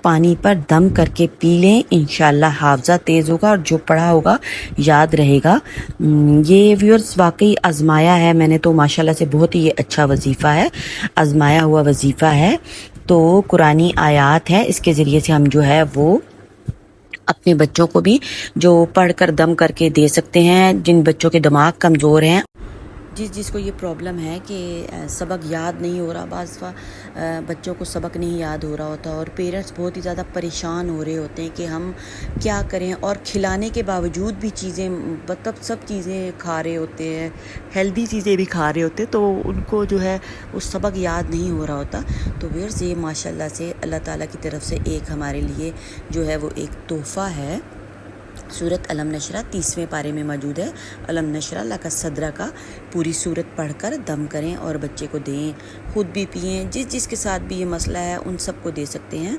पानी पर दम करके पी लें, इंशाल्लाह हाफ़ज़ा तेज़ होगा और जो पढ़ा होगा याद रहेगा। ये व्यूअर्स वाकई आजमाया है मैंने तो माशाल्लाह से, बहुत ही ये अच्छा वजीफ़ा है, आजमाया हुआ वजीफ़ा है। तो कुरानी आयात है, इसके ज़रिए से हम जो है वो अपने बच्चों को भी जो पढ़कर दम करके दे सकते हैं। जिन बच्चों के दिमाग कमज़ोर हैं, जिसको ये प्रॉब्लम है कि सबक याद नहीं हो रहा, बच्चों को सबक नहीं याद हो रहा होता और पेरेंट्स बहुत ही ज़्यादा परेशान हो रहे होते हैं कि हम क्या करें, और खिलाने के बावजूद भी चीज़ें मतलब सब चीज़ें खा रहे होते हैं, हेल्दी चीज़ें भी खा रहे होते हैं, तो उनको जो है वो सबक याद नहीं हो रहा होता। तो व्यूअर्स ये माशाल्लाह से अल्लाह ताला की तरफ से एक हमारे लिए जो है वो एक तोहफ़ा है। सूरत अलम नशरा 30वें पारे में मौजूद है। अलम नशरा लका सदरा का पूरी सूरत पढ़कर दम करें और बच्चे को दें, खुद भी पिएं। जिसके साथ भी ये मसला है उन सबको दे सकते हैं।